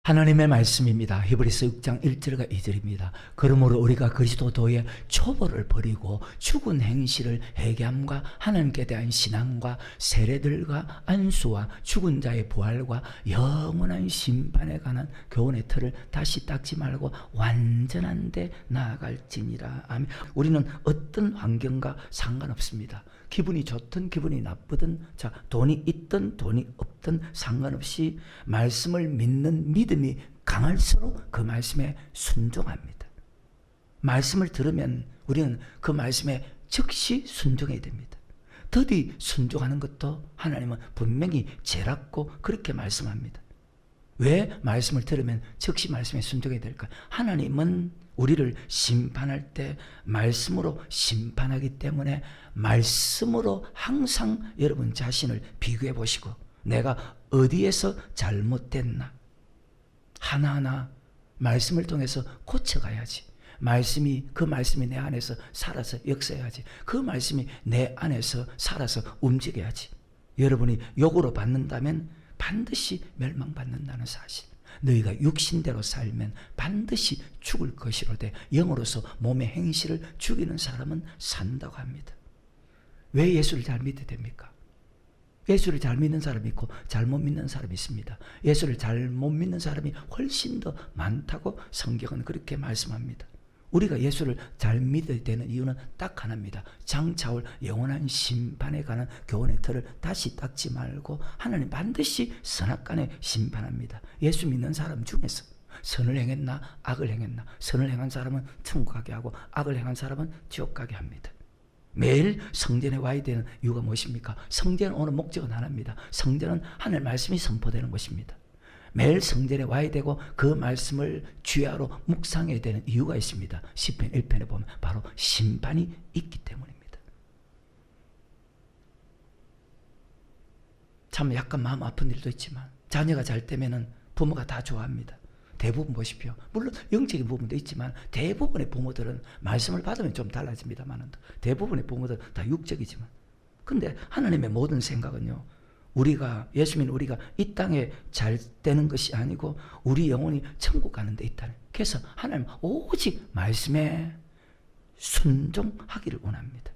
하나님의 말씀입니다. 히브리서 6장 1절과 2절입니다. 그러므로 우리가 그리스도도의 초보를 버리고 죽은 행실을 회개함과 하나님께 대한 신앙과 세례들과 안수와 죽은 자의 부활과 영원한 심판에 관한 교훈의 틀을 다시 닦지 말고 완전한 데 나아갈지니라. 아멘. 우리는 어떤 환경과 상관없습니다. 기분이 좋든 기분이 나쁘든, 돈이 있든 돈이 없든 상관없이 말씀을 믿는 믿음이 강할수록 그 말씀에 순종합니다. 말씀을 들으면 우리는 그 말씀에 즉시 순종해야 됩니다. 더디 순종하는 것도 하나님은 분명히 죄랍고 그렇게 말씀합니다. 왜 말씀을 들으면 즉시 말씀에 순종해야 될까? 하나님은 우리를 심판할 때 말씀으로 심판하기 때문에 말씀으로 항상 여러분 자신을 비교해 보시고 내가 어디에서 잘못됐나 하나하나 말씀을 통해서 고쳐가야지. 그 말씀이 내 안에서 살아서 역사해야지. 그 말씀이 내 안에서 살아서 움직여야지. 여러분이 욕으로 받는다면 반드시 멸망받는다는 사실. 너희가 육신대로 살면 반드시 죽을 것이로되 영으로서 몸의 행실을 죽이는 사람은 산다고 합니다. 왜 예수를 잘 믿어야 됩니까? 예수를 잘 믿는 사람이 있고 잘못 믿는 사람이 있습니다. 예수를 잘못 믿는 사람이 훨씬 더 많다고 성경은 그렇게 말씀합니다. 우리가 예수를 잘 믿어야 되는 이유는 딱 하나입니다. 장차 올 영원한 심판에 관한 교훈의 틀을 다시 닦지 말고 하나님 반드시 선악간에 심판합니다. 예수 믿는 사람 중에서 선을 행했나 악을 행했나, 선을 행한 사람은 천국 가게 하고 악을 행한 사람은 지옥 가게 합니다. 매일 성전에 와야 되는 이유가 무엇입니까? 성전에 오는 목적은 하나입니다. 성전은 하늘 말씀이 선포되는 곳입니다. 매일 성전에 와야 되고 그 말씀을 주야로 묵상해야 되는 이유가 있습니다. 시편 1편에 보면 바로 심판이 있기 때문입니다. 참 약간 마음 아픈 일도 있지만 자녀가 잘 되면은 부모가 다 좋아합니다. 대부분 보십시오. 물론 영적인 부분도 있지만 대부분의 부모들은 말씀을 받으면 좀 달라집니다만 대부분의 부모들은 다 육적이지만 근데 하나님의 모든 생각은요, 예수 믿는 우리가 이 땅에 잘 되는 것이 아니고 우리 영혼이 천국 가는 데 있다는. 그래서 하나님 오직 말씀에 순종하기를 원합니다.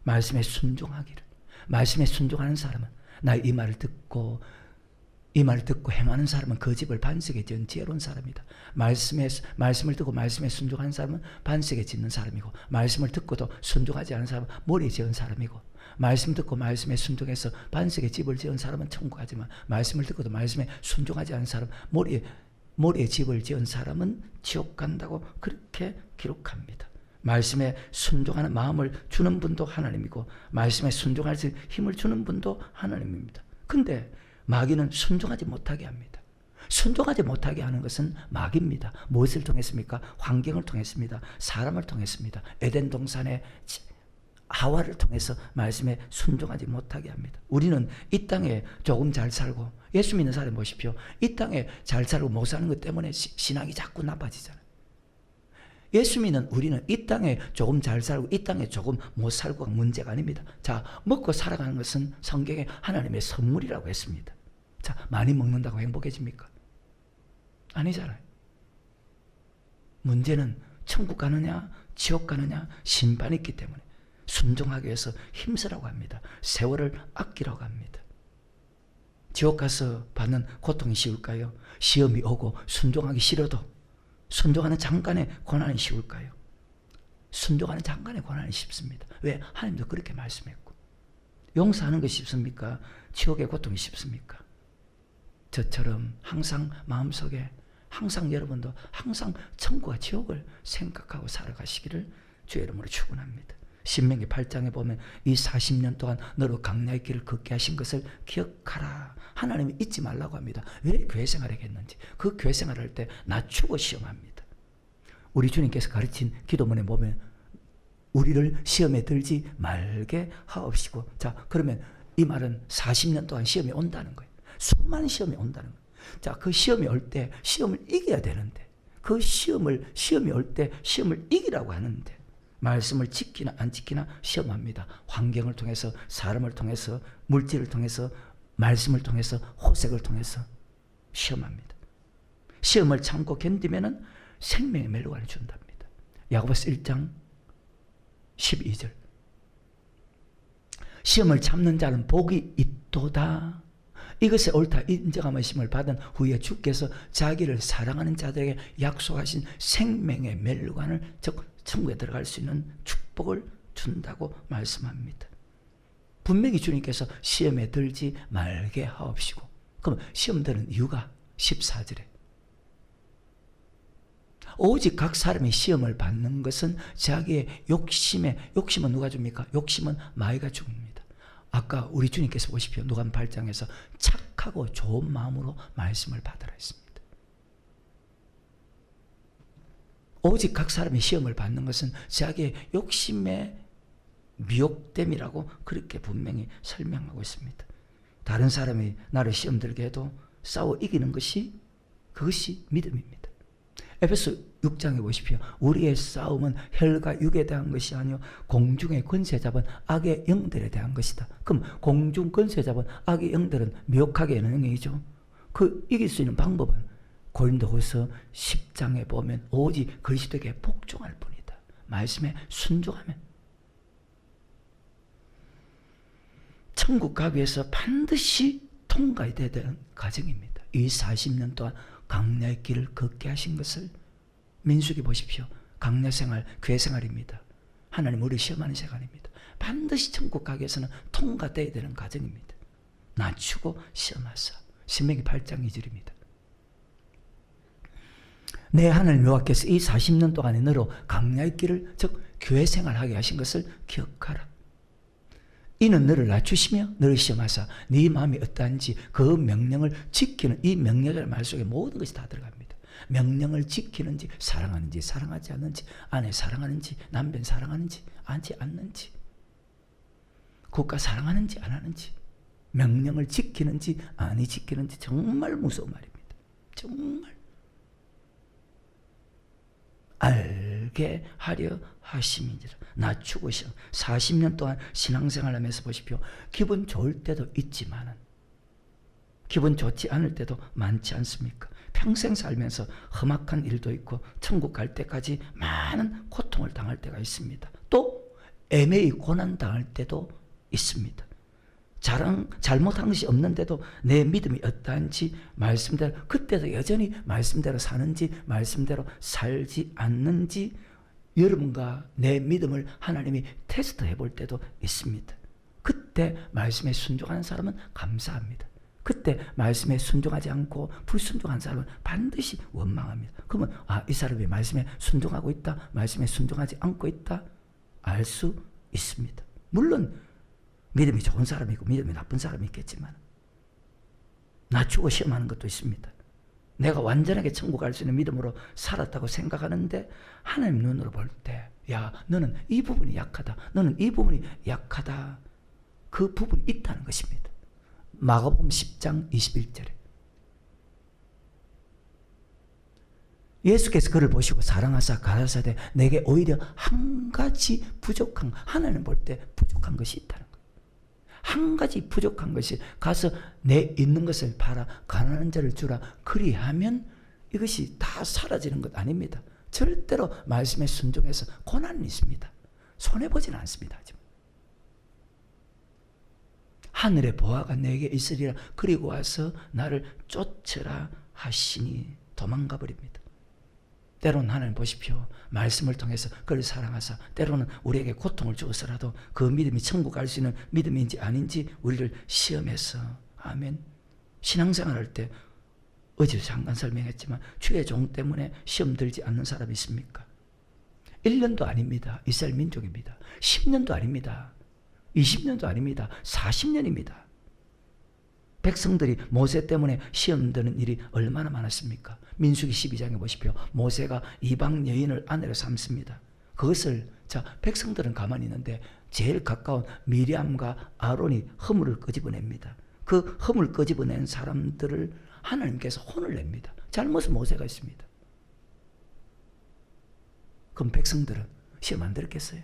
말씀에 순종하기를. 말씀에 순종하는 사람은 나 이 말을 듣고 행하는 사람은 그 집을 반석에 지은 지혜로운 사람이다. 말씀을 듣고 말씀에 순종하는 사람은 반석에 짓는 사람이고, 말씀을 듣고도 순종하지 않은 사람은 머리에 지은 사람이고, 말씀 듣고 말씀에 순종해서 반석에 집을 지은 사람은 천국 가지만 말씀을 듣고도 말씀에 순종하지 않은 사람, 머리에 집을 지은 사람은 지옥 간다고 그렇게 기록합니다. 말씀에 순종하는 마음을 주는 분도 하나님이고 말씀에 순종할 수 있는 힘을 주는 분도 하나님입니다. 근데 마귀는 순종하지 못하게 합니다. 순종하지 못하게 하는 것은 마귀입니다. 무엇을 통했습니까? 환경을 통했습니다. 사람을 통했습니다. 에덴 동산에 하와를 통해서 말씀에 순종하지 못하게 합니다. 우리는 이 땅에 조금 잘 살고, 예수 믿는 사람 보십시오. 이 땅에 잘 살고 못 사는 것 때문에 신앙이 자꾸 나빠지잖아요. 예수 믿는 우리는 이 땅에 조금 잘 살고 이 땅에 조금 못 살고가 문제가 아닙니다. 먹고 살아가는 것은 성경에 하나님의 선물이라고 했습니다. 많이 먹는다고 행복해집니까? 아니잖아요. 문제는 천국 가느냐 지옥 가느냐 심판이 있기 때문에 순종하기 위해서 힘쓰라고 합니다. 세월을 아끼라고 합니다. 지옥 가서 받는 고통이 쉬울까요? 시험이 오고 순종하기 싫어도 순종하는 잠깐의 고난이 쉬울까요? 순종하는 잠깐의 고난이 쉽습니다. 왜? 하나님도 그렇게 말씀했고. 용서하는 것이 쉽습니까? 지옥의 고통이 쉽습니까? 저처럼 항상 마음속에 항상 여러분도 항상 천국과 지옥을 생각하고 살아가시기를 주의 이름으로 축원합니다. 신명기 8장에 보면 이 40년 동안 너로 강야의 길을 걷게 하신 것을 기억하라. 하나님이 잊지 말라고 합니다. 왜 교회 생활을 했는지. 그 교회 생활을 할 때 낮추고 시험합니다. 우리 주님께서 가르친 기도문에 보면 우리를 시험에 들지 말게 하옵시고. 그러면 이 말은 40년 동안 시험이 온다는 거예요. 수많은 시험이 온다는 거예요. 그 시험이 올 때 시험을 이겨야 되는데 그 시험이 올 때 시험을 이기라고 하는데 말씀을 지키나 안 지키나 시험합니다. 환경을 통해서, 사람을 통해서, 물질을 통해서, 말씀을 통해서, 호색을 통해서 시험합니다. 시험을 참고 견디면은 생명의 멸관을 준답니다. 야고보서 1장 12절. 시험을 참는 자는 복이 있도다. 이것에 옳다 인정함을 받은 후에 주께서 자기를 사랑하는 자들에게 약속하신 생명의 멸관을, 즉 천국에 들어갈 수 있는 축복을 준다고 말씀합니다. 분명히 주님께서 시험에 들지 말게 하옵시고, 그럼 시험 드는 이유가 14절에 오직 각 사람이 시험을 받는 것은 자기의 욕심은 누가 줍니까? 욕심은 마귀가 줍니다. 아까 우리 주님께서 보십시오. 누가복음 8장에서 착하고 좋은 마음으로 말씀을 받으라 했습니다. 오직 각 사람이 시험을 받는 것은 자기의 욕심의 미혹됨이라고 그렇게 분명히 설명하고 있습니다. 다른 사람이 나를 시험 들게 해도 싸워 이기는 것이, 그것이 믿음입니다. 에베소 6장에 보십시오. 우리의 싸움은 혈과 육에 대한 것이 아니요 공중의 권세 잡은 악의 영들에 대한 것이다. 그럼 공중 권세 잡은 악의 영들은 미혹하게 하는 영이죠. 그 이길 수 있는 방법은 고린도후서 10장에 보면 오직 그리스도에게 복종할 뿐이다. 말씀에 순종하면. 천국 가기 위해서 반드시 통과해야 되는 과정입니다. 이 40년 동안 강야의 길을 걷게 하신 것을 민수기 보십시오. 강야 생활, 교회 생활입니다. 하나님 우리 시험하는 시간입니다. 반드시 천국 가기 위해서는 통과돼야 되는 과정입니다. 낮추고 시험하사. 신명기 8장 2절입니다. 내 하나님 여호와께서 이 40년 동안에 너로 강야의 길을, 즉 교회 생활하게 하신 것을 기억하라. 이는 너를 낮추시며 너를 시험하사 네 마음이 어떠한지 그 명령을 지키는, 이 명령이라는 말 속에 모든 것이 다 들어갑니다. 명령을 지키는지, 사랑하는지 사랑하지 않는지, 아내 사랑하는지 남편 사랑하는지 하지 않는지, 국가 사랑하는지 안 하는지, 명령을 지키는지 아니 지키는지. 정말 무서운 말입니다. 정말 알게 하려 하심이니라. 낮추고 시험. 40년 동안 신앙생활 하면서 보십시오. 기분 좋을 때도 있지만은 기분 좋지 않을 때도 많지 않습니까? 평생 살면서 험악한 일도 있고 천국 갈 때까지 많은 고통을 당할 때가 있습니다. 또 애매히 고난 당할 때도 있습니다. 잘못한 것이 없는데도 내 믿음이 어떠한지, 말씀대로 그때도 여전히 말씀대로 사는지 말씀대로 살지 않는지, 여러분과 내 믿음을 하나님이 테스트해 볼 때도 있습니다. 그때 말씀에 순종하는 사람은 감사합니다. 그때 말씀에 순종하지 않고 불순종한 사람은 반드시 원망합니다. 그러면 이 사람이 말씀에 순종하고 있다, 말씀에 순종하지 않고 있다 알 수 있습니다. 물론 믿음이 좋은 사람이 있고 믿음이 나쁜 사람이 있겠지만 낮추고 시험하는 것도 있습니다. 내가 완전하게 천국 갈 수 있는 믿음으로 살았다고 생각하는데 하나님 눈으로 볼 때, 야, 너는 이 부분이 약하다, 너는 이 부분이 약하다, 그 부분이 있다는 것입니다. 마가복음 10장 21절에 예수께서 그를 보시고 사랑하사 가라사대 내게 오히려 한 가지 부족한, 하나님 볼 때 부족한 것이 있다는 거예요. 한 가지 부족한 것이, 가서 내 있는 것을 팔아 가난한 자를 주라. 그리하면 이것이 다 사라지는 것 아닙니다. 절대로 말씀에 순종해서 고난이 있습니다. 손해보지는 않습니다. 하지만 하늘의 보화가 내게 있으리라. 그리고 와서 나를 쫓으라 하시니 도망가 버립니다. 때로는 하나님 보십시오. 말씀을 통해서 그를 사랑하사 때로는 우리에게 고통을 주어서라도 그 믿음이 천국 갈 수 있는 믿음인지 아닌지 우리를 시험해서, 아멘. 신앙생활할 때 어제 잠깐 설명했지만 주의 종 때문에 시험 들지 않는 사람이 있습니까? 1년도 아닙니다. 이스라엘 민족입니다. 10년도 아닙니다. 20년도 아닙니다. 40년입니다. 백성들이 모세 때문에 시험 드는 일이 얼마나 많았습니까? 민수기 12장에 보십시오. 모세가 이방 여인을 아내로 삼습니다. 그것을, 백성들은 가만히 있는데 제일 가까운 미리암과 아론이 허물을 끄집어냅니다. 그 허물 끄집어낸 사람들을 하나님께서 혼을 냅니다. 잘못은 모세가 있습니다. 그럼 백성들은 시험 안 들었겠어요?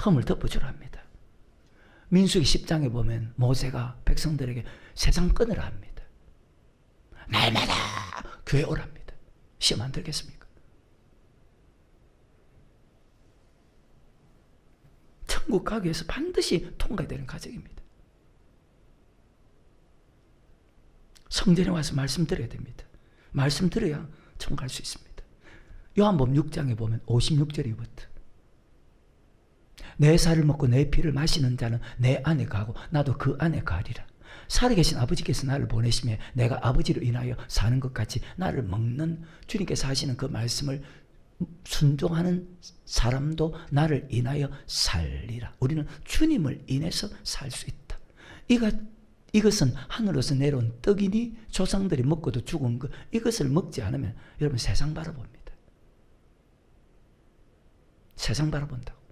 흠을 덮어주라 합니다. 민수기 10장에 보면 모세가 백성들에게 세상 끊으라 합니다. 날마다 교회 오랍니다. 시험 안 들겠습니까? 천국 가기 위해서 반드시 통과해야 되는 과정입니다. 성전에 와서 말씀 드려야 됩니다. 말씀 들어야 천국 갈 수 있습니다. 요한복음 6장에 보면 56절이부터 내 살을 먹고 내 피를 마시는 자는 내 안에 가고 나도 그 안에 가리라. 살아계신 아버지께서 나를 보내시며 내가 아버지로 인하여 사는 것 같이 나를 먹는 주님께서 하시는 그 말씀을 순종하는 사람도 나를 인하여 살리라. 우리는 주님을 인해서 살 수 있다. 이것은 하늘에서 내려온 떡이니 조상들이 먹고도 죽은 것, 이것을 먹지 않으면 여러분 세상 바라봅니다. 세상 바라본다고.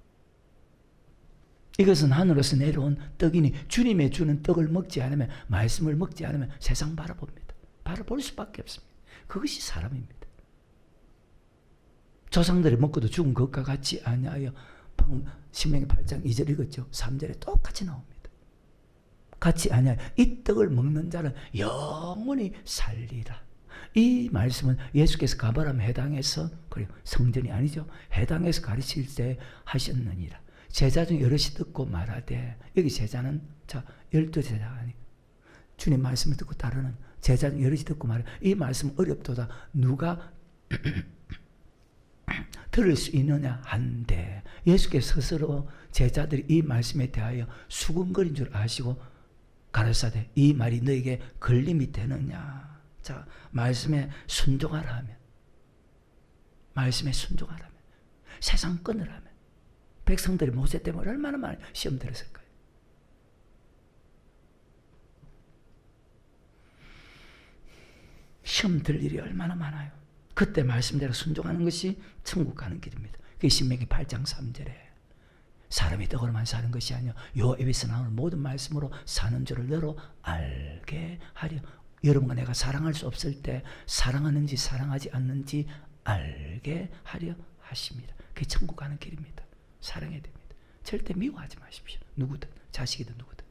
이것은 하늘에서 내려온 떡이니 주님의 주는 떡을 먹지 않으면, 말씀을 먹지 않으면 세상 바라봅니다. 바라볼 수밖에 없습니다. 그것이 사람입니다. 조상들이 먹고도 죽은 것과 같이 아니하여, 방금 신명기 8장 2절 읽었죠. 3절에 똑같이 나옵니다. 같이 아니하여 이 떡을 먹는 자는 영원히 살리라. 이 말씀은 예수께서 가버람 해당에서, 그리고 성전이 아니죠, 해당에서 가르칠 때 하셨느니라. 제자 중 여럿이 듣고 말하되, 여기 제자는 12제자가 아니고 주님 말씀을 듣고 따르는 제자 중 여럿이 듣고 말하되, 이 말씀 어렵도다 누가 들을 수 있느냐 한데, 예수께서 스스로 제자들이 이 말씀에 대하여 수군거린 줄 아시고 가르사대 이 말이 너에게 걸림이 되느냐. 자, 말씀에 순종하라 하면, 말씀에 순종하라 하면, 세상 끊으라면, 백성들이 모세 때문에 얼마나 많이 시험 들었을까요? 시험 들 일이 얼마나 많아요. 그때 말씀대로 순종하는 것이 천국 가는 길입니다. 그게 신명기 8장 3절에 사람이 떡으로만 사는 것이 아니요 요 입에서 나오는 모든 말씀으로 사는 줄을 너로 알게 하려. 여러분과 내가 사랑할 수 없을 때 사랑하는지 사랑하지 않는지 알게 하려 하십니다. 그게 천국 가는 길입니다. 사랑해야 됩니다. 절대 미워하지 마십시오. 누구든, 자식이든 누구든.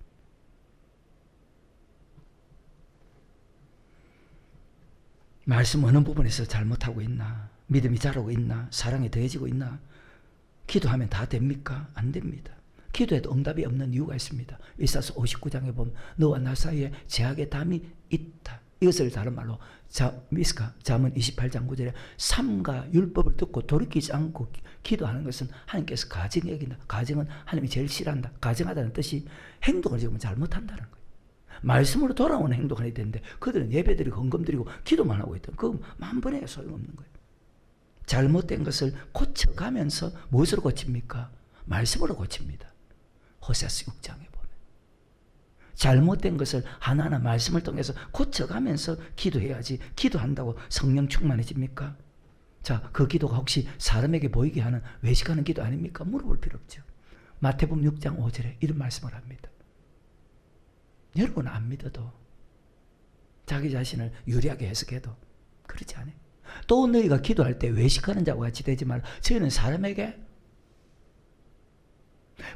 말씀 어느 부분에서 잘못하고 있나? 믿음이 자라고 있나? 사랑이 더해지고 있나? 기도하면 다 됩니까? 안 됩니다. 기도해도 응답이 없는 이유가 있습니다. 이사서 59장에 보면 너와 나 사이에 제약의 담이 있다. 이것을 다른 말로 잠언 28장 9절에 삼가 율법을 듣고 돌이키지 않고 기도하는 것은 하나님께서 가증히 여긴다. 가증은 하나님이 제일 싫어한다. 가증하다는 뜻이 행동을 지금 잘못한다는 거예요. 말씀으로 돌아오는 행동을 해야 되는데 그들은 예배드리고 헌금드리고 기도만 하고 있다. 그건 만번에 소용없는 거예요. 잘못된 것을 고쳐가면서 무엇으로 고칩니까? 말씀으로 고칩니다. 호세아서 6장에 보면 잘못된 것을 하나하나 말씀을 통해서 고쳐가면서 기도해야지, 기도한다고 성령 충만해집니까? 자, 그 기도가 혹시 사람에게 보이게 하는 외식하는 기도 아닙니까? 물어볼 필요 없죠. 마태복음 6장 5절에 이런 말씀을 합니다. 여러분 안 믿어도, 자기 자신을 유리하게 해석해도 그렇지 않아요. 또 너희가 기도할 때 외식하는 자와 같이 되지 말라. 저희는 사람에게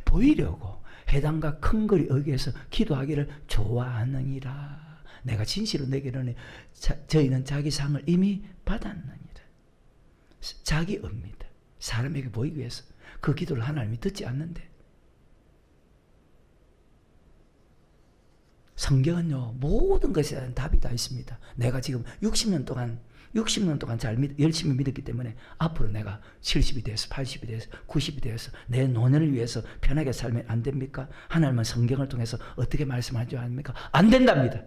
보이려고 해당과 큰 글이 여기에서 기도하기를 좋아하느니라. 내가 진실로 내게 이르노니 저희는 자기 상을 이미 받았느니라. 자기 업니다. 사람에게 보이기 위해서 그 기도를 하나님이 듣지 않는데. 성경은요 모든 것에 대한 답이 다 있습니다. 내가 지금 60년 동안 열심히 믿었기 때문에 앞으로 내가 70이 돼서 80이 돼서 90이 돼서 내 노년을 위해서 편하게 살면 안 됩니까? 하나님은 성경을 통해서 어떻게 말씀하지 않습니까? 안 된답니다.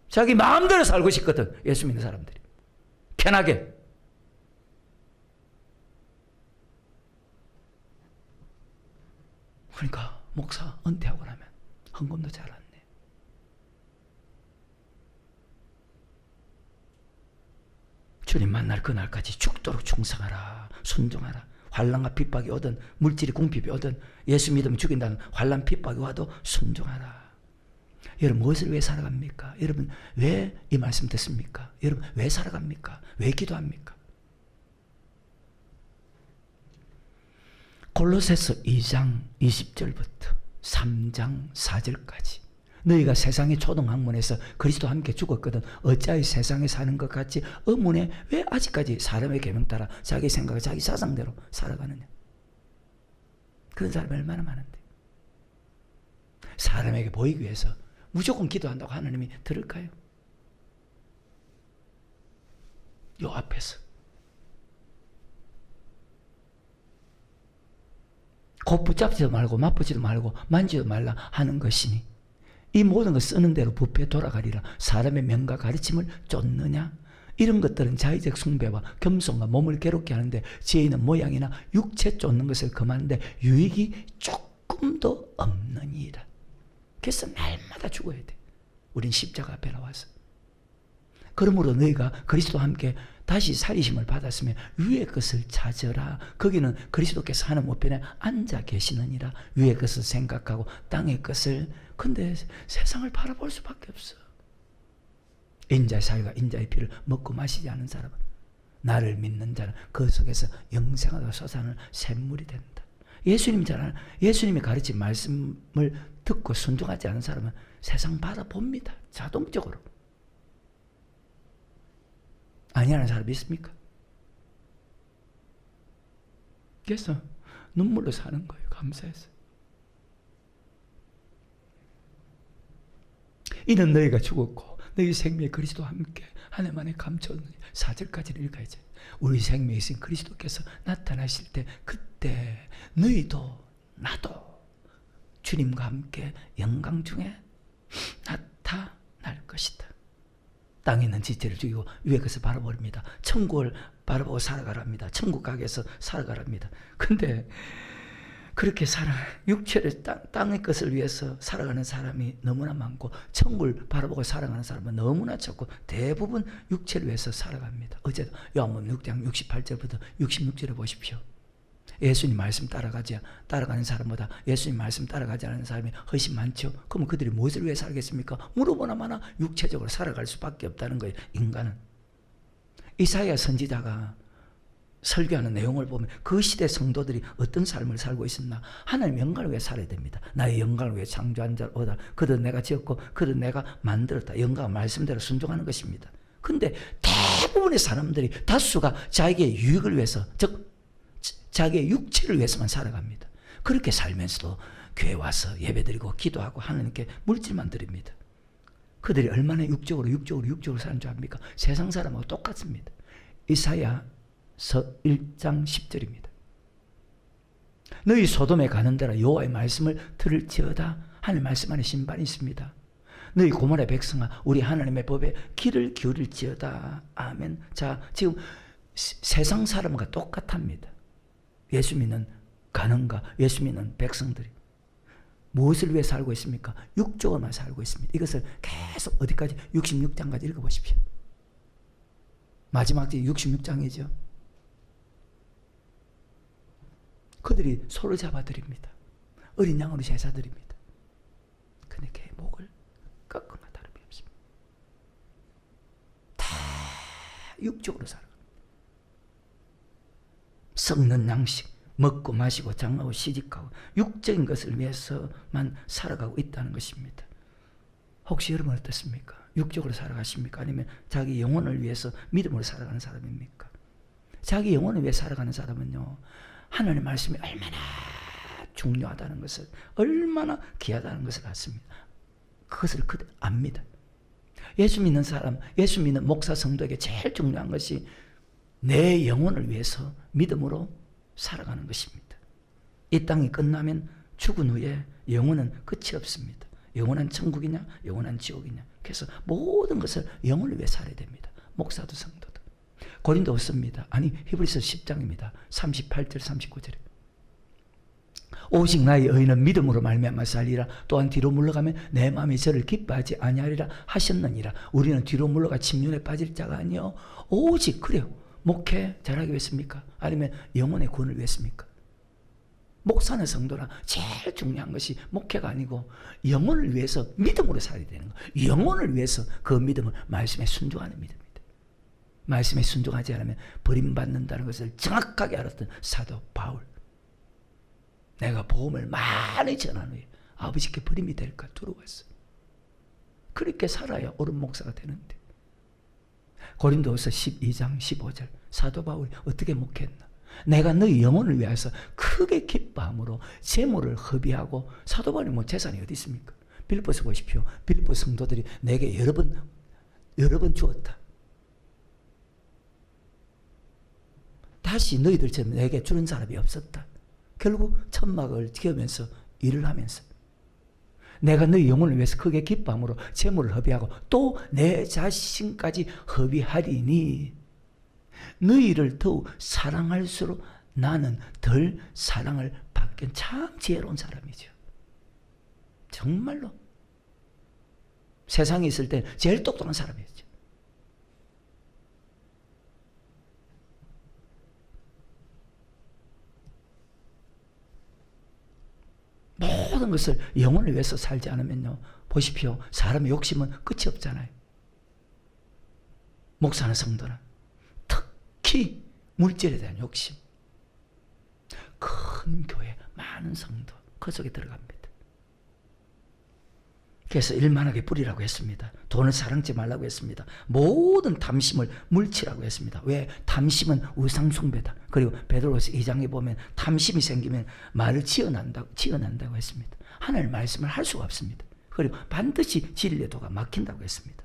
자기 마음대로 살고 싶거든. 예수 믿는 사람들이 편하게. 그러니까 목사 은퇴하고 나면 헌금도 잘 안 내. 주님 만날 그날까지 죽도록 충성하라. 순종하라. 환난과 핍박이 오든 물질이 궁핍이 오든 예수 믿으면 죽인다는 환난 핍박이 와도 순종하라. 여러분 무엇을 위해 살아갑니까? 여러분 왜 이 말씀 듣습니까? 여러분 왜 살아갑니까? 왜 기도합니까? 골로새서 2장 20절부터 3장 4절까지 너희가 세상의 초등학문에서 그리스도와 함께 죽었거든 어찌하여 세상에 사는 것 같이 의문에 왜 아직까지 사람의 계명 따라 자기 생각을 자기 사상대로 살아가느냐. 그런 사람이 얼마나 많은데. 사람에게 보이기 위해서 무조건 기도한다고 하나님이 들을까요? 요 앞에서 곧 붙잡지도 말고 맛보지도 말고 만지도 말라 하는 것이니 이 모든 것 쓰는 대로 부패 돌아가리라. 사람의 명과 가르침을 쫓느냐. 이런 것들은 자의적 숭배와 겸손과 몸을 괴롭게 하는데 지혜는 모양이나 육체 쫓는 것을 금하는데 유익이 조금도 없느니라. 그래서 날마다 죽어야 돼. 우린 십자가 앞에 나와서. 그러므로 너희가 그리스도와 함께 다시 살리심을 받았으면 위의 것을 찾으라. 거기는 그리스도께서 하늘 우편에 앉아 계시느니라. 위의 것을 생각하고 땅의 것을. 근데 세상을 바라볼 수밖에 없어. 인자의 사유가 인자의 피를 먹고 마시지 않은 사람은 나를 믿는 자는 그 속에서 영생하다 솟아나는 샘물이 된다. 예수님이 가르친 말씀을 듣고 순종하지 않은 사람은 세상 바라봅니다. 자동적으로. 아니하는 사람이 있습니까? 그래서 눈물로 사는 거예요. 감사해서. 이는 너희가 죽었고 너희 생명이 그리스도와 함께 하늘 안에 감춰오느니 4절까지는 읽어야지. 우리 생명에 있으신 그리스도께서 나타나실 때 그때 너희도 나도 주님과 함께 영광 중에 나타날 것이다. 땅에 있는 지체를 죽이고 위의 것을 바라보랍니다. 천국을 바라보고 살아가랍니다. 천국 가게에서 살아가랍니다. 근데 그렇게 육체를 땅의 것을 위해서 살아가는 사람이 너무나 많고 천국을 바라보고 살아가는 사람은 너무나 적고 대부분 육체를 위해서 살아갑니다. 어제도 요한복음 6장 68절부터 66절에 보십시오. 예수님 말씀 따라가는 사람보다 예수님 말씀 따라가지 않는 사람이 훨씬 많죠. 그러면 그들이 무엇을 위해 살겠습니까? 물어보나 마나 육체적으로 살아갈 수밖에 없다는 거예요. 인간은. 이사야 선지자가 설교하는 내용을 보면 그 시대 성도들이 어떤 삶을 살고 있었나. 하나님의 영광을 위해 살아야 됩니다. 나의 영광을 위해 창조한 자로다. 그들 내가 지었고 그들 내가 만들었다. 영광 말씀대로 순종하는 것입니다. 근데 대부분의 사람들이 다수가 자기의 유익을 위해서, 즉 자기의 육체를 위해서만 살아갑니다. 그렇게 살면서도 교회 와서 예배드리고 기도하고 하나님께 물질만 드립니다. 그들이 얼마나 육적으로 사는 줄 압니까? 세상 사람하고 똑같습니다. 이사야서 1장 10절입니다. 너희 소돔에 가는 데라 여호와의 말씀을 들을지어다. 하나님의 말씀 안에 신반이 있습니다. 너희 고모라 백성아 우리 하나님의 법에 귀를 기울일지어다. 아멘. 자, 지금 세상 사람과 똑같합니다. 예수 믿는 가는가 예수 믿는 백성들이 무엇을 위해 살고 있습니까? 육적으로만 살고 있습니다. 이것을 계속 어디까지 66장까지 읽어보십시오. 마지막 제 66장이죠. 그들이 소를 잡아드립니다. 어린 양으로 제사드립니다. 근데 걔 목을 꺾거나 다름이 없습니다. 다 육적으로 살아갑니다. 썩는 양식 먹고 마시고 장하고 시집가고 육적인 것을 위해서만 살아가고 있다는 것입니다. 혹시 여러분 어떻습니까? 육적으로 살아가십니까? 아니면 자기 영혼을 위해서 믿음으로 살아가는 사람입니까? 자기 영혼을 위해 살아가는 사람은요, 하나님의 말씀이 얼마나 중요하다는 것을, 얼마나 귀하다는 것을 알습니다. 그것을 압니다. 예수 믿는 사람, 예수 믿는 목사 성도에게 제일 중요한 것이 내 영혼을 위해서 믿음으로 살아가는 것입니다. 이 땅이 끝나면 죽은 후에 영혼은 끝이 없습니다. 영원한 천국이냐 영원한 지옥이냐. 그래서 모든 것을 영혼을 위해 살아야 됩니다. 목사도 성도도. 고린도후서입니다. 아니 히브리서 10장입니다. 38절 39절에 오직 나의 의인은 믿음으로 말미암아 살리라. 또한 뒤로 물러가면 내 마음이 저를 기뻐하지 아니하리라 하셨느니라. 우리는 뒤로 물러가 침륜에 빠질 자가 아니요 오직 그래요. 목회 잘하기 위해습니까? 아니면 영혼의 구원을 위해습니까? 목사나 성도나 제일 중요한 것이 목회가 아니고 영혼을 위해서 믿음으로 살아야 되는 거예요. 영혼을 위해서 그 믿음은 말씀에 순종하는 믿음입니다. 말씀에 순종하지 않으면 버림받는다는 것을 정확하게 알았던 사도 바울. 내가 복음을 많이 전한 후에 아버지께 버림이 될까 두려웠어. 그렇게 살아야 옳은 목사가 되는데. 고린도후서 12장 15절 사도 바울이 어떻게 목했나? 내가 너희 영혼을 위해서 크게 기뻐함으로 재물을 허비하고. 사도 바울이 뭐 재산이 어디 있습니까? 빌립보서 보십시오. 빌립보 성도들이 내게 여러 번 주었다. 다시 너희들처럼 내게 주는 사람이 없었다. 결국 천막을 지으면서 일을 하면서 내가 너희 영혼을 위해서 크게 기뻐함으로 재물을 허비하고 또 내 자신까지 허비하리니 너희를 더욱 사랑할수록 나는 덜 사랑을 받겠. 참 지혜로운 사람이죠. 정말로 세상에 있을 때 제일 똑똑한 사람이었죠. 모든 것을 영혼을 위해서 살지 않으면요, 보십시오. 사람의 욕심은 끝이 없잖아요. 목사나 성도는 특히 물질에 대한 욕심. 큰 교회, 많은 성도 그 속에 들어갑니다. 그래서 일만하게 뿌리라고 했습니다. 돈을 사랑지 말라고 했습니다. 모든 탐심을 물치라고 했습니다. 왜? 탐심은 우상숭배다. 그리고 베드로서 2장에 보면 탐심이 생기면 말을 지어낸다고 했습니다. 하나님의 말씀을 할 수가 없습니다. 그리고 반드시 진리의 도가 막힌다고 했습니다.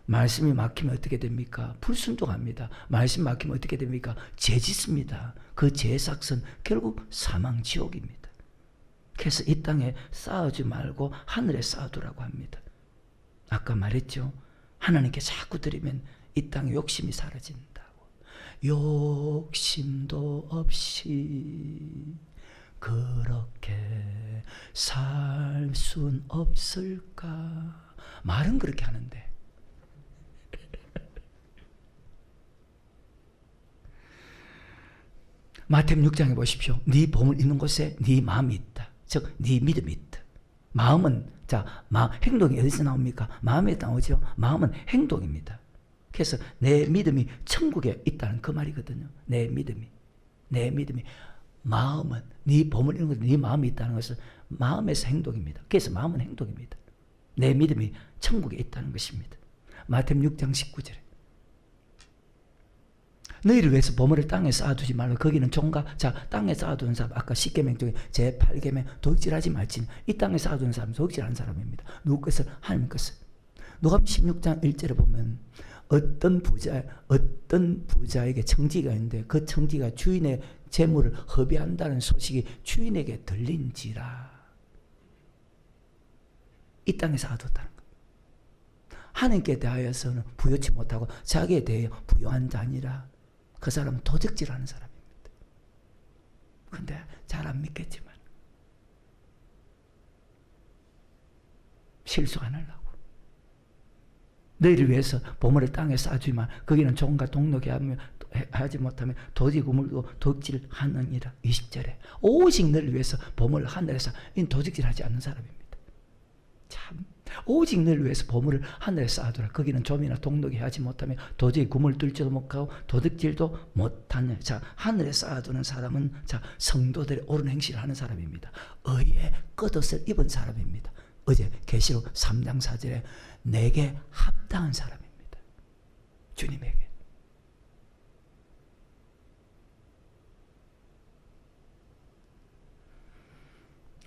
말씀이 막히면 어떻게 됩니까? 불순종합니다. 말씀이 막히면 어떻게 됩니까? 죄짓습니다. 그 죄삭선 결국 사망 지옥입니다. 그래서 이 땅에 쌓아주지 말고 하늘에 쌓아두라고 합니다. 아까 말했죠. 하나님께 자꾸 드리면 이 땅에 욕심이 사라진다고. 욕심도 없이 그렇게 살 순 없을까? 말은 그렇게 하는데 마태복음 6장에 보십시오. 네 보물 있는 곳에 네 마음이 있다. 즉 네 믿음이 있다. 마음은 행동이 어디서 나옵니까? 마음에 나오죠. 마음은 행동입니다. 그래서 내 믿음이 천국에 있다는 그 말이거든요. 내 믿음이 마음은 네 보물 있는 곳에 네 마음이 있다는 것은 마음에서 행동입니다. 그래서 마음은 행동입니다. 내 믿음이 천국에 있다는 것입니다. 마태복음 6장 19절에 너희를 위해서 보물을 땅에 쌓아두지 말고 거기는 종가. 자, 땅에 쌓아두는 사람 아까 10계명 중에 제8계명 도둑질하지 말지니 이 땅에 쌓아두는 사람은 도둑질하는 사람입니다. 누구 것을? 하나님 것을. 누가복음 16장 1절에 보면 어떤 부자에게 청지기가 있는데 그 청지기가 주인의 재물을 허비한다는 소식이 주인에게 들린지라. 이 땅에 쌓아뒀다는 것. 하나님께 대하여서는 부여치 못하고 자기에 대해 부여한 자니라. 그 사람은 도적질하는 사람입니다. 근데 잘 안 믿겠지만 실수 안 하려고. 너희를 위해서 보물을 땅에 쌓아주지만 거기는 종과 동록이 하지 못하면 도둑이 물고 도둑질하느니라. 20절에 오직 너를 위해서 보물을 하늘에서 도둑질하지 않는 사람입니다. 참 오직 너를 위해서 보물을 하늘에 쌓아두라. 거기는 좀이나 동록이 하지 못하면 도저히 구멍을 뚫지도 못하고 도둑질도 못하는. 자, 하늘에 쌓아두는 사람은 성도들의 옳은 행실을 하는 사람입니다. 의의 겉옷을 입은 사람입니다. 어제 계시록 3장 4절에 내게 합당한 사람입니다. 주님에게.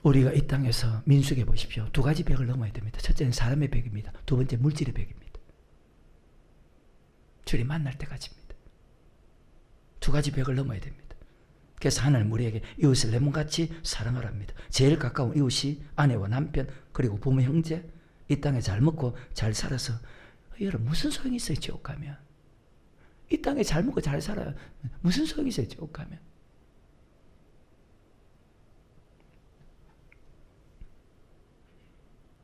우리가 이 땅에서 민수기에 보십시오. 두 가지 벽을 넘어야 됩니다. 첫째는 사람의 벽입니다. 두 번째 물질의 벽입니다. 주님 만날 때까지입니다. 두 가지 벽을 넘어야 됩니다. 그래서 하나님 우리에게 이웃을 내 몸같이 사랑하랍니다. 제일 가까운 이웃이 아내와 남편 그리고 부모 형제. 이 땅에 잘 먹고 잘 살아서 여러분 무슨 소용이 있어요? 지옥 가면. 이 땅에 잘 먹고 잘 살아요. 무슨 소용이 있어요? 지옥 가면.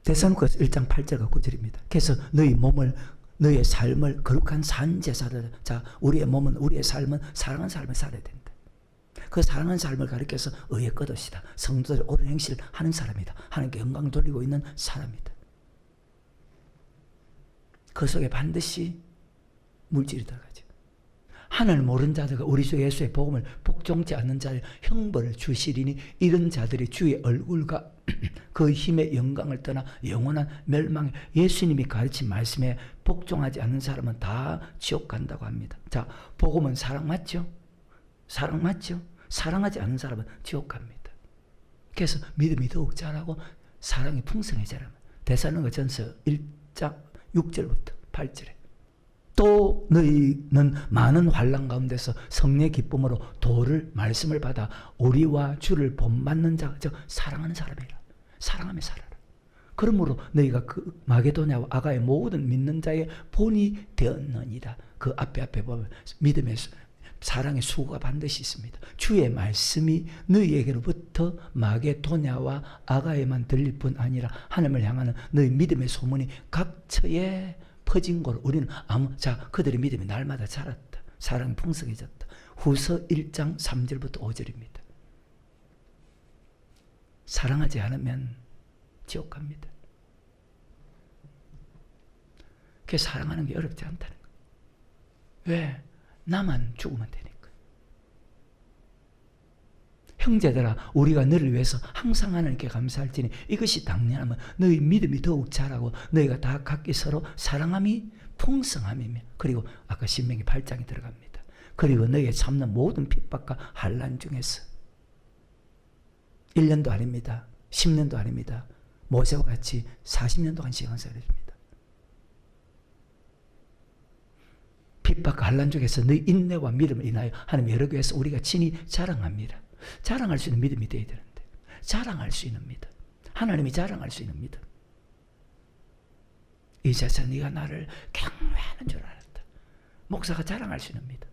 데살로니가서 1장 8절과 9절입니다. 그래서 너의 삶을 거룩한 산제사를. 자, 우리의 몸은 우리의 삶은 사랑하는 삶을 살아야 된다. 그 사랑하는 삶을 가리켜서 의의 겉옷이다. 성도들의 옳은 행실을 하는 사람이다. 하나님께 영광 돌리고 있는 사람이다. 그 속에 반드시 물질이 들어가죠. 하늘 모르는 자들과 우리 주 예수의 복음을 복종치 않는 자를 형벌을 주시리니 이런 자들이 주의 얼굴과 그 힘의 영광을 떠나 영원한 멸망. 예수님이 가르친 말씀에 복종하지 않는 사람은 다 지옥 간다고 합니다. 자, 복음은 사랑 맞죠? 사랑 맞죠? 사랑하지 않는 사람은 지옥 갑니다. 그래서 믿음이 더욱 자라고 사랑이 풍성해져라. 데살로니가전서 1장 6절부터 8절에 또 너희는 많은 환난 가운데서 성령의 기쁨으로 도를 말씀을 받아 우리와 주를 본받는 자, 즉 사랑하는 사람이라. 사랑하며 살아라. 그러므로 너희가 그 마게도냐와 아가의 모든 믿는 자의 본이 되었느니라. 그 앞에 보면 믿음의 사랑의 수고가 반드시 있습니다. 주의 말씀이 너희에게로부터 마게도냐와 아가에만 들릴 뿐 아니라 하나님을 향하는 너희 믿음의 소문이 각처에 퍼진 거로 우리는 자, 그들의 믿음이 날마다 자랐다. 사랑이 풍성해졌다. 후서 1장 3절부터 5절입니다. 사랑하지 않으면 지옥 갑니다. 그게 사랑하는 게 어렵지 않다는 거예요. 왜? 나만 죽으면 되니까. 형제들아, 우리가 너를 위해서 항상 하나님께 감사할지니 이것이 당연하면 너희 믿음이 더욱 자라고 너희가 다 각기 서로 사랑함이 풍성함이며, 그리고 아까 신명기 8장에 들어갑니다. 그리고 너희의 참는 모든 핍박과 환난 중에서 1년도 아닙니다. 10년도 아닙니다. 모세와 같이 40년 동안 시간을 했습니다. 핍박과 환난 중에서 너희 인내와 믿음을 인하여 하나님 여러 교회에서 우리가 친히 자랑합니다. 자랑할 수 있는 믿음이 되어야 되는데, 자랑할 수 있는 믿음, 하나님이 자랑할 수 있는 믿음. 이제서 네가 나를 경외하는 줄 알았다. 목사가 자랑할 수 있는 믿음.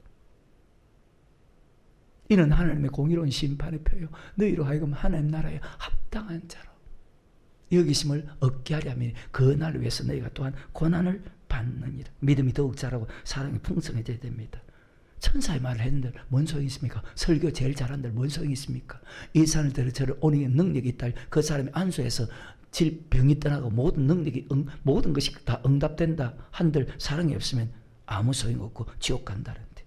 이는 하나님의 공의로운 심판의 표요 너희로 하여금 하나님 나라에 합당한 자로 여기심을 얻게 하려 하면 그 날을 위해서 너희가 또한 고난을 받느니라. 믿음이 더욱 자라고 사랑이 풍성해져야 됩니다. 천사의 말을 했는데 뭔 소용이 있습니까? 설교 제일 잘한들 뭔 소용이 있습니까? 이 사람을 들어 저를 오는 능력이 있다. 그 사람이 안수해서 질병이 떠나고 모든 능력이 모든 것이 다 응답된다 한들 사랑이 없으면 아무 소용 없고 지옥 간다는데,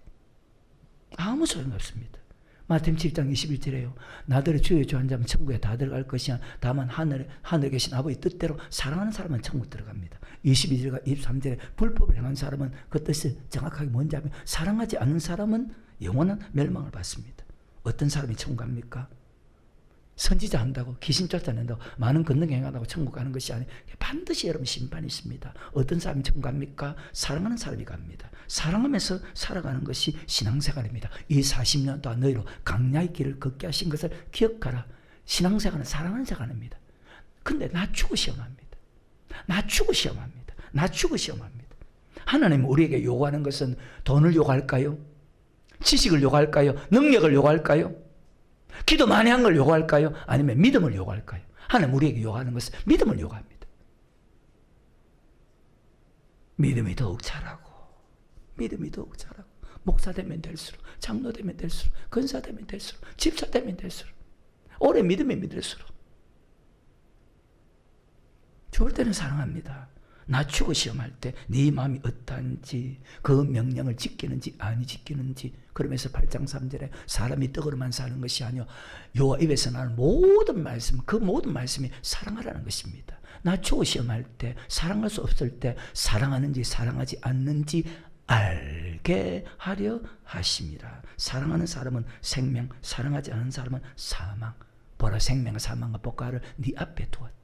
아무 소용 없습니다. 마태복음 7장 21절에요. 나더러 주여 주여 한 자면 천국에 다 들어갈 것이야. 다만 하늘에 계신 아버지 뜻대로 사랑하는 사람은 천국 들어갑니다. 22절과 23절에 불법을 행한 사람은 그 뜻을 정확하게 뭔지 하면 사랑하지 않는 사람은 영원한 멸망을 받습니다. 어떤 사람이 천국 갑니까? 선지자 한다고, 귀신 쫓아낸다고, 많은 권능 행한다고 천국 가는 것이 아니에요. 반드시 여러분 심판이 있습니다. 어떤 사람이 천국 갑니까? 사랑하는 사람이 갑니다. 사랑하면서 살아가는 것이 신앙생활입니다. 이 40년 동안 너희로 강야의 길을 걷게 하신 것을 기억하라. 신앙생활은 사랑하는 생활입니다. 근데 낮추고 시험합니다. 낮추고 시험합니다. 낮추고 시험합니다. 하나님은 우리에게 요구하는 것은 돈을 요구할까요? 지식을 요구할까요? 능력을 요구할까요? 기도 많이 한 걸 요구할까요? 아니면 믿음을 요구할까요? 하나님 우리에게 요구하는 것은 믿음을 요구합니다. 믿음이 더욱 자라고, 믿음이 더욱 자라고, 목사 되면 될수록, 장로 되면 될수록, 권사 되면 될수록, 집사 되면 될수록, 오래 믿으면 믿을수록 좋을 때는 사랑합니다. 낮추고 시험할 때 네 마음이 어떠한지, 그 명령을 지키는지 아니 지키는지. 그러면서 8장 3절에 사람이 떡으로만 사는 것이 아니요 여호와 입에서 나는 모든 말씀, 그 모든 말씀이 사랑하라는 것입니다. 낮추고 시험할 때, 사랑할 수 없을 때 사랑하는지 사랑하지 않는지 알게 하려 하심이라. 사랑하는 사람은 생명, 사랑하지 않는 사람은 사망. 보라, 생명과 사망과 복과를 네 앞에 두었다.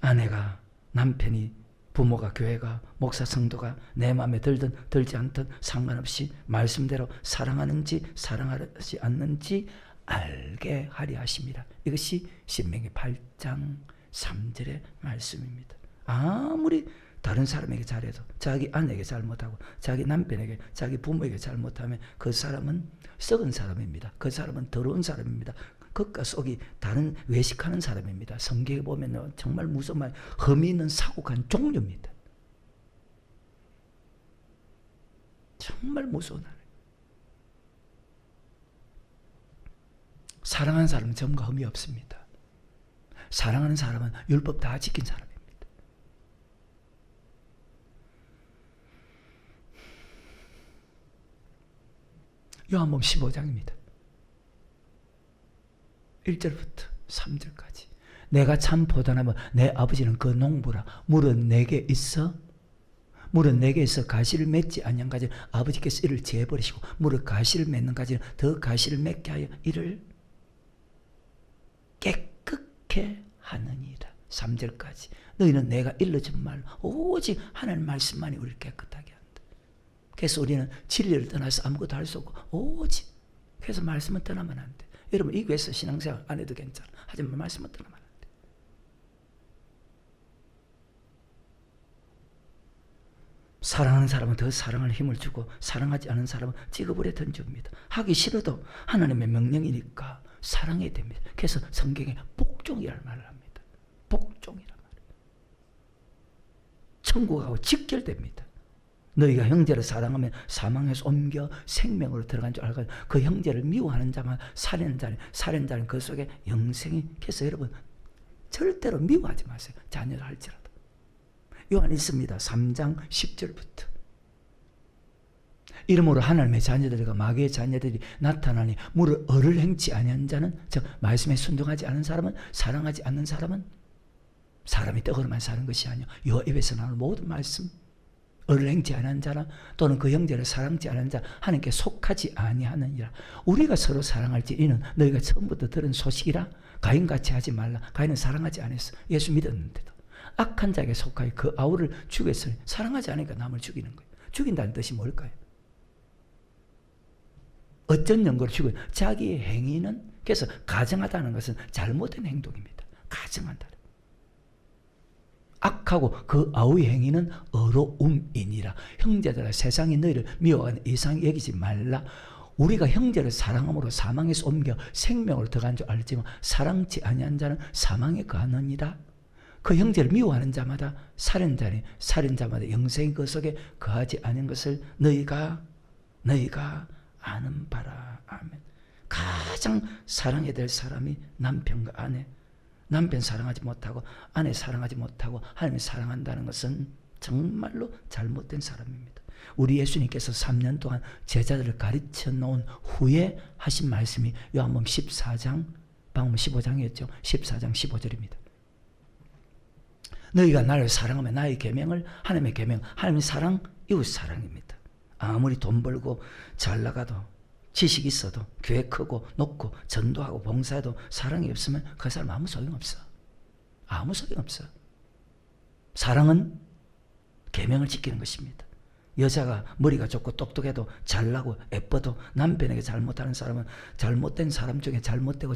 아내가, 남편이, 부모가, 교회가, 목사, 성도가 내 마음에 들든 들지 않든 상관없이 말씀대로 사랑하는지 사랑하지 않는지 알게 하려 하심이라. 이것이 신명기 8장 3절의 말씀입니다. 아무리 다른 사람에게 잘해도, 자기 아내에게 잘못하고 자기 남편에게, 자기 부모에게 잘못하면 그 사람은 썩은 사람입니다. 그 사람은 더러운 사람입니다. 겉과 속이 다른 외식하는 사람입니다. 성경에 보면 정말 무서운 말, 흠이 있는 사고한 종류입니다. 정말 무서운 말. 사랑하는 사람은 점과 흠이 없습니다. 사랑하는 사람은 율법 다 지킨 사람입니다. 요한복음 15장입니다. 1절부터 3절까지. 내가 참 포도나무 내 아버지는 그 농부라. 물은 내게 있어 가시를 맺지 아니한 가지 아버지께서 이를 재버리시고 물을 가시를 맺는 가지는 더 가시를 맺게 하여 이를 깨끗게 하느니라. 3절까지. 너희는 내가 일러준 말 오직 하나님 말씀만이 우리를 깨끗하게 한다. 그래서 우리는 진리를 떠나서 아무것도 할 수 없고 오직, 그래서 말씀은 떠나면 안 돼. 여러분 이 교회에서 신앙생활 안 해도 괜찮아. 하지만 말씀은 떠나면 안 돼. 사랑하는 사람은 더 사랑할 힘을 주고 사랑하지 않은 사람은 찌그불에 던집니다. 하기 싫어도 하나님의 명령이니까 사랑해야 됩니다. 그래서 성경에 복종이라는 말을 합니다. 복종이라는 말. 천국하고 직결됩니다. 너희가 형제를 사랑하면 사망에서 옮겨 생명으로 들어간 줄 알고 그 형제를 미워하는 자만 살인자는 그 속에 영생이. 그래서 여러분 절대로 미워하지 마세요. 자녀를 할지라도. 요한 있습니다. 3장 10절부터. 이러므로 하나님의 자녀들과 마귀의 자녀들이 나타나니 물을 어를 행치 아니한 자는, 즉 말씀에 순종하지 않은 사람은, 사랑하지 않는 사람은 사람이 떡으로만 사는 것이 아니요 요 입에서 나오는 모든 말씀, 어를 행치 아니한 자라 또는 그 형제를 사랑지 않은 자 하나님께 속하지 아니하느니라. 우리가 서로 사랑할지 이는 너희가 처음부터 들은 소식이라. 가인같이 하지 말라. 가인은 사랑하지 않았어. 예수 믿었는데도. 악한 자에게 속하여 그 아우를 죽였으니 사랑하지 않으니까 남을 죽이는 거예요. 죽인다는 뜻이 뭘까요? 어쩐 연고로 죽어요? 자기의 행위는, 그래서 가정하다는 것은 잘못된 행동입니다. 가정한다. 악하고 그 아우의 행위는 어로움이니라. 형제들아 세상이 너희를 미워하는 이상히 여기지 말라. 우리가 형제를 사랑함으로 사망에서 옮겨 생명으로 들어간 줄 알지만 사랑치 아니한 자는 사망에 가느니라. 그 형제를 미워하는 자마다 살인자마다 영생이 그 속에 거하지 않은 것을 너희가 아는 바라. 아멘. 가장 사랑해야 될 사람이 남편과 아내. 남편 사랑하지 못하고 아내 사랑하지 못하고 하나님을 사랑한다는 것은 정말로 잘못된 사람입니다. 우리 예수님께서 3년 동안 제자들을 가르쳐 놓은 후에 하신 말씀이 요한복음 14장, 방금 15장이었죠. 14장 15절입니다. 너희가 나를 사랑하면 나의 계명을, 하나님의 계명, 하나님의 사랑, 이웃 사랑입니다. 아무리 돈 벌고 잘 나가도 지식 있어도 교회 크고 높고 전도하고 봉사해도 사랑이 없으면 그 사람 아무 소용없어. 아무 소용없어. 사랑은 계명을 지키는 것입니다. 여자가 머리가 좋고 똑똑해도 잘나고 예뻐도 남편에게 잘못하는 사람은 잘못된 사람 중에 잘못되고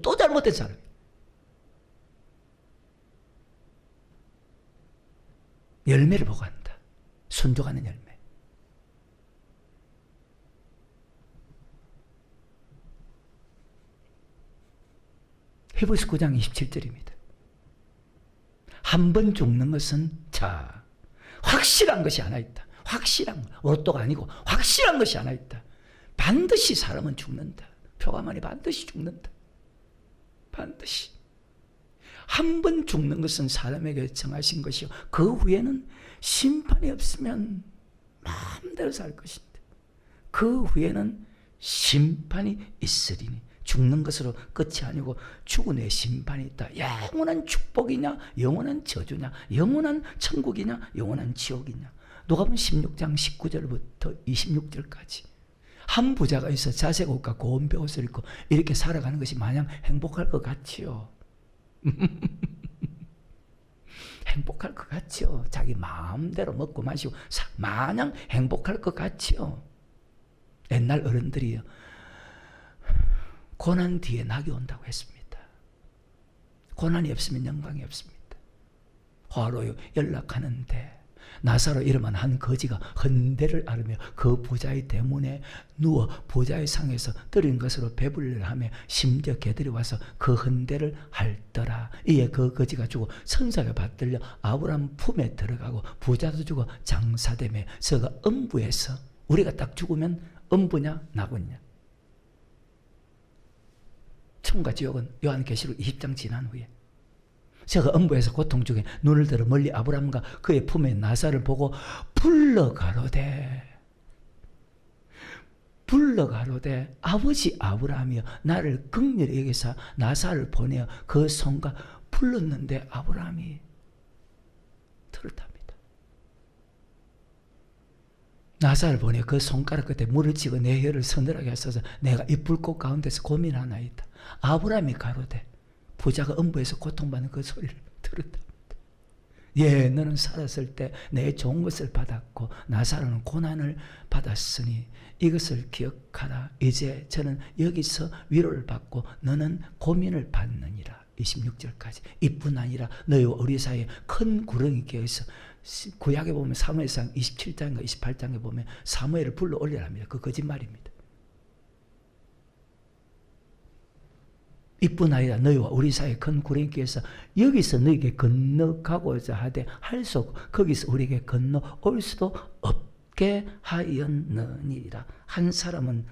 또 잘못된 사람. 열매를 보고 한다. 순종하는 열매. 히브리서 9장 27절입니다. 한 번 죽는 것은 확실한 것이 하나 있다. 확실한 로또가 아니고 확실한 것이 하나 있다. 반드시 사람은 죽는다. 표가만이 반드시 죽는다. 반드시. 한 번 죽는 것은 사람에게 정하신 것이요 그 후에는 심판이 없으면 마음대로 살 것인데 그 후에는 심판이 있으리니. 죽는 것으로 끝이 아니고 죽은 후에 심판이 있다. 영원한 축복이냐 영원한 저주냐, 영원한 천국이냐 영원한 지옥이냐. 누가복음 16장 19절부터 26절까지. 한 부자가 있어 자색 옷과 고운 베옷을 입고 이렇게 살아가는 것이 마냥 행복할 것 같지요. 행복할 것 같지요. 자기 마음대로 먹고 마시고 마냥 행복할 것 같지요. 옛날 어른들이요, 고난 뒤에 낙이 온다고 했습니다. 고난이 없으면 영광이 없습니다. 화로 연락하는데 나사로 이름한 한 거지가 헌대를 앓으며 그 부자의 대문에 누워 부자의 상에서 떨인 것으로 배불리를 하며 심지어 개들이 와서 그 헌대를 핥더라. 이에 그 거지가 죽어 천사가 받들려 아브람 품에 들어가고 부자도 죽어 장사되며 저가 음부에서, 우리가 딱 죽으면 음부냐 낙원이냐. 천국과 지옥은 요한계시록 20장 지난 후에 제가 음부에서 고통 중에 눈을 들어 멀리 아브람과 그의 품에 나사를 보고 불러가로되 아버지 아브라함이여 나를 긍휼히 여기사 나사를 보내어 그 손과 불렀는데 아브라함이 들었답니다. 나사를 보내어 그 손가락 끝에 물을 찍어 내 혀를 서늘하게 하소서 내가 이 불꽃 가운데서 고민하나이다. 아브라함이 가로되 부자가 음부에서 고통받는 그 소리를 들었답니다. 예, 너는 살았을 때 내 좋은 것을 받았고 나사로는 고난을 받았으니 이것을 기억하라. 이제 저는 여기서 위로를 받고 너는 고민을 받느니라. 26절까지. 이뿐 아니라 너희와 우리 사이에 큰 구렁이 끼어있어. 구약에 보면 사무엘상 27장인가 28장에 보면 사무엘을 불러 올리랍니다. 그 거짓말입니다. 이뿐 아니라 너희와 우리 사이에 큰 구렁이 끼어서 여기서 너희에게 건너가고자 하되 할 수 없고 거기서 우리에게 건너올 수도 없게 하였느니라. 한 사람은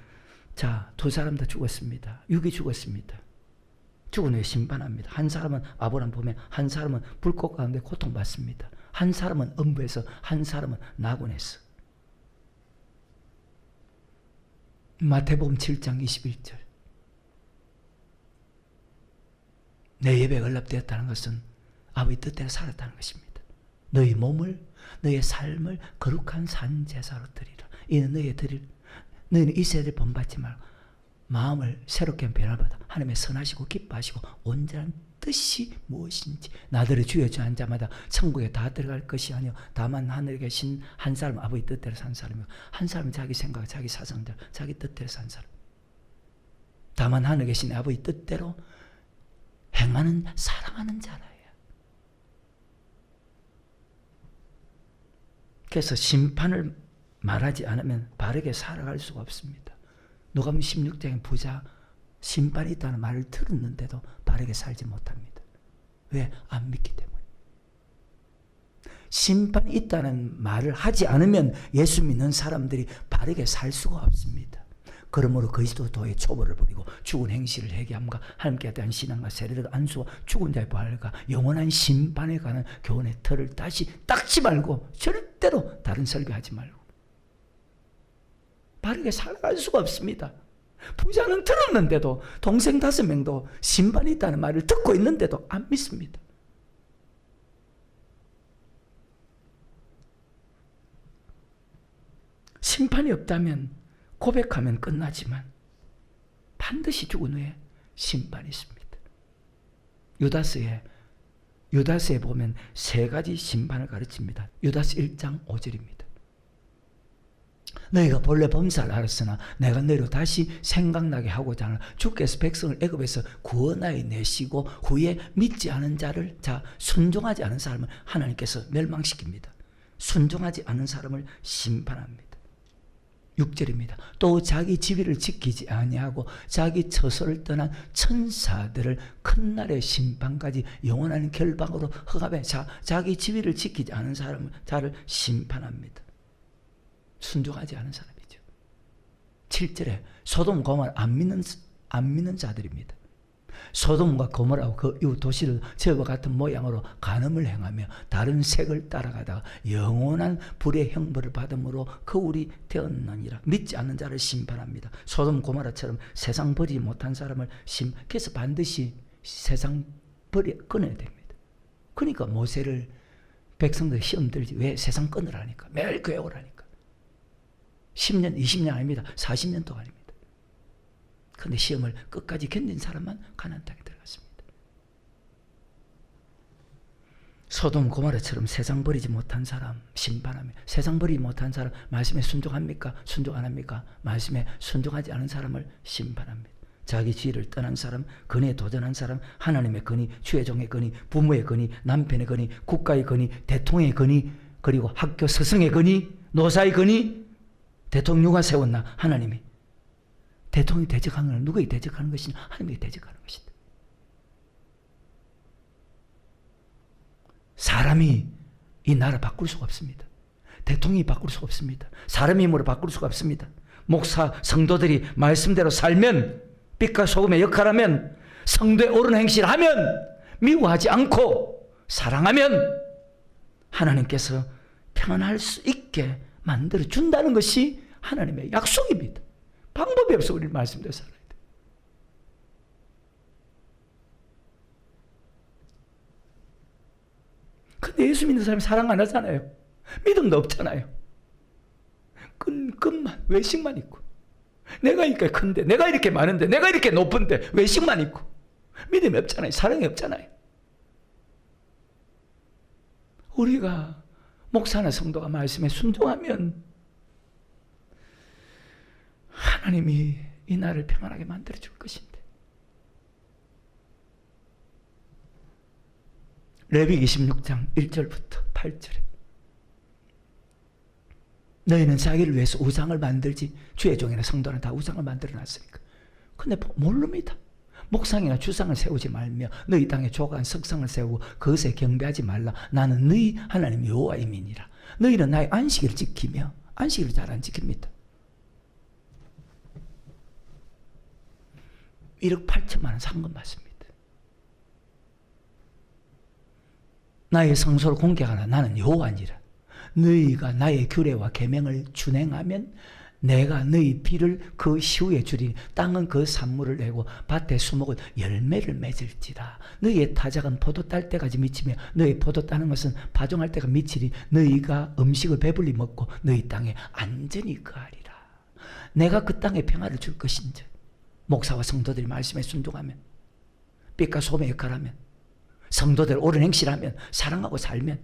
두 사람 다 죽었습니다. 육이 죽었습니다. 죽은 후에 심판합니다. 한 사람은 아브라함 보면 한 사람은 불꽃 가운데 고통받습니다. 한 사람은 음부에서 한 사람은 낙원에서. 마태복음 7장 21절. 내 예배가 연락되었다는 것은 아버지 뜻대로 살았다는 것입니다. 너희 몸을 너희의 삶을 거룩한 산제사로 드리라. 이는 너희는 이 세대를 본받지 말고 마음을 새롭게 변화받아 하나님의 선하시고 기뻐하시고 온전한 뜻이 무엇인지 나더러 주여 주한 자마다 천국에 다 들어갈 것이 아니요 다만 하늘에 계신 한 사람 아버지 뜻대로 산 사람이고 한 사람은 자기 생각 자기 사상대로 자기 뜻대로 산 사람. 다만 하늘에 계신 아버지 뜻대로 행하는 사랑하는 자라예요. 그래서 심판을 말하지 않으면 바르게 살아갈 수가 없습니다. 누가복음 16장에 부자 심판이 있다는 말을 들었는데도 바르게 살지 못합니다. 왜? 안 믿기 때문에. 심판이 있다는 말을 하지 않으면 예수 믿는 사람들이 바르게 살 수가 없습니다. 그러므로 그리스도의 초보를 버리고 죽은 행실을 회개함과 하나님께 대한 신앙과 세례를 안수와 죽은 자의 부활과 영원한 심판에 관한 교훈의 틀을 다시 닦지 말고 절대로 다른 설교하지 말고 바르게 살아갈 수가 없습니다. 부자는 들었는데도 동생 5명도 심판이 있다는 말을 듣고 있는데도 안 믿습니다. 심판이 없다면 고백하면 끝나지만 반드시 죽은 후에 심판이 있습니다. 유다서에 보면 3가지 심판을 가르칩니다. 유다서 1장 5절입니다. 너희가 본래 범사를 알았으나 내가 너희로 다시 생각나게 하고자 하는 주께서 백성을 애굽에서 구원하여 내시고 후에 믿지 않은 자를 순종하지 않은 사람을 하나님께서 멸망시킵니다. 순종하지 않은 사람을 심판합니다. 6절입니다. 또 자기 지위를 지키지 아니하고 자기 처소를 떠난 천사들을 큰 날의 심판까지 영원한 결박으로 흑암에 자기 지위를 지키지 않은 자를 심판합니다. 순종하지 않은 사람이죠. 7절에 소돔 고모라 안 믿는 자들입니다. 소돔과 고모라와 그 이웃 도시를 저와 같은 모양으로 간음을 행하며 다른 색을 따라가다가 영원한 불의 형벌을 받음으로 거울이 되었느니라. 믿지 않는 자를 심판합니다. 소돔 고모라처럼 세상 버리지 못한 사람을 그래서 반드시 세상 끊어야 됩니다. 그러니까 모세를 백성들 시험 들지 왜 세상 끊으라니까 매일 교회 오라니까 10년 20년 아닙니다. 40년 동안입니다. 그런데 시험을 끝까지 견딘 사람만 가나안 땅에 들어갔습니다. 소돔 고모라처럼 세상 버리지 못한 사람 심판하며 세상 버리지 못한 사람 말씀에 순종합니까? 순종 안 합니까? 말씀에 순종하지 않은 사람을 심판합니다. 자기 지위를 떠난 사람, 근에 도전한 사람, 하나님의 근위, 주의 종의 근위, 부모의 근위, 남편의 근위, 국가의 근위, 대통령의 근위, 그리고 학교 스승의 근위, 노사의 근위, 대통령 누가 세웠나? 하나님이. 대통령이 대적하는 건 누구에게 대적하는 것이냐? 하나님에게 대적하는 것이다. 사람이 이 나라 바꿀 수가 없습니다. 대통령이 바꿀 수가 없습니다. 사람의 힘으로 바꿀 수가 없습니다. 목사, 성도들이 말씀대로 살면 빛과 소금의 역할하면 성도의 옳은 행실을 하면 미워하지 않고 사랑하면 하나님께서 평안할 수 있게 죽게 만들어 준다는 것이 하나님의 약속입니다. 방법이 없어 우리는 말씀대로 살아야 돼. 근데 예수 믿는 사람이 사랑 안 하잖아요. 믿음도 없잖아요. 끈만 외식만 있고, 내가 이렇게 큰데, 내가 이렇게 많은데, 내가 이렇게 높은데 외식만 있고, 믿음이 없잖아요. 사랑이 없잖아요. 우리가 목사나 성도가 말씀에 순종하면 하나님이 이 나라를 평안하게 만들어 줄 것인데. 레위기 26장 1절부터 8절에 너희는 자기를 위해서 우상을 만들지, 주의 종이나 성도는 다 우상을 만들어 놨으니까. 근데 모릅니다. 목상이나 주상을 세우지 말며 너희 땅에 조각한 석상을 세우고 그것에 경배하지 말라. 나는 너희 하나님 여호와임이니라. 너희는 나의 안식일을 지키며, 안식일을 잘 안 지킵니다. 1억 8천만 원 상금 받습니다. 나의 성소를 공개하라. 나는 여호와니라. 너희가 나의 규례와 계명을 준행하면 내가 너희 비를 그 시후에 주리니 땅은 그 산물을 내고 밭의 수목은 열매를 맺을지라. 너희의 타작은 포도 딸 때까지 미치며 너희 포도 따는 것은 파종할 때가 미치리. 너희가 음식을 배불리 먹고 너희 땅에 안전히 거하리라. 내가 그 땅에 평화를 줄 것인지. 목사와 성도들이 말씀에 순종하면, 빛과 소금의 역할하면, 성도들 옳은 행실하면, 사랑하고 살면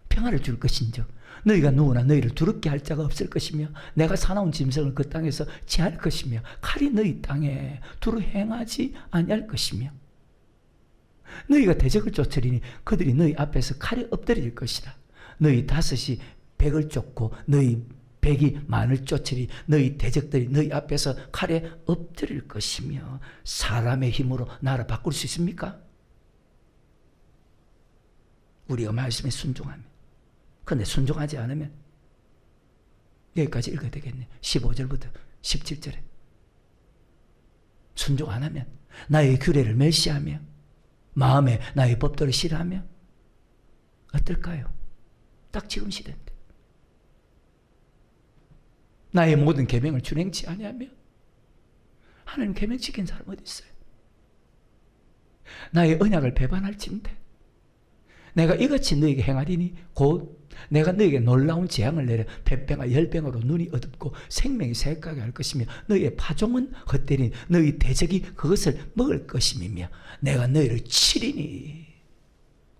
평화를 줄 것인즉 너희가 누구나 너희를 두렵게 할 자가 없을 것이며 내가 사나운 짐승을 그 땅에서 제할 것이며 칼이 너희 땅에 두루 행하지 아니할 것이며 너희가 대적을 쫓으리니 그들이 너희 앞에서 칼에 엎드릴 것이라. 너희 다섯이 백을 쫓고 너희 백이 만을 쫓으리. 너희 대적들이 너희 앞에서 칼에 엎드릴 것이며. 사람의 힘으로 나라 바꿀 수 있습니까? 우리가 말씀에 순종하면. 그런데 순종하지 않으면 여기까지 읽어야 되겠네. 15절부터 17절에 순종 안 하면, 나의 규례를 멸시하며 마음에 나의 법도를 싫어하며 어떨까요? 딱 지금 시대인데. 나의 모든 계명을 준행치 아니하며. 하나님 계명 지킨 사람 어디 있어요? 나의 언약을 배반할진대 내가 이같이 너에게 행하리니 곧 내가 너에게 놀라운 재앙을 내려 폐병과 열병으로 눈이 어둡고 생명이 새까게 할 것이며 너희의 파종은 헛되리니 너희 대적이 그것을 먹을 것임이며 내가 너희를 치리니.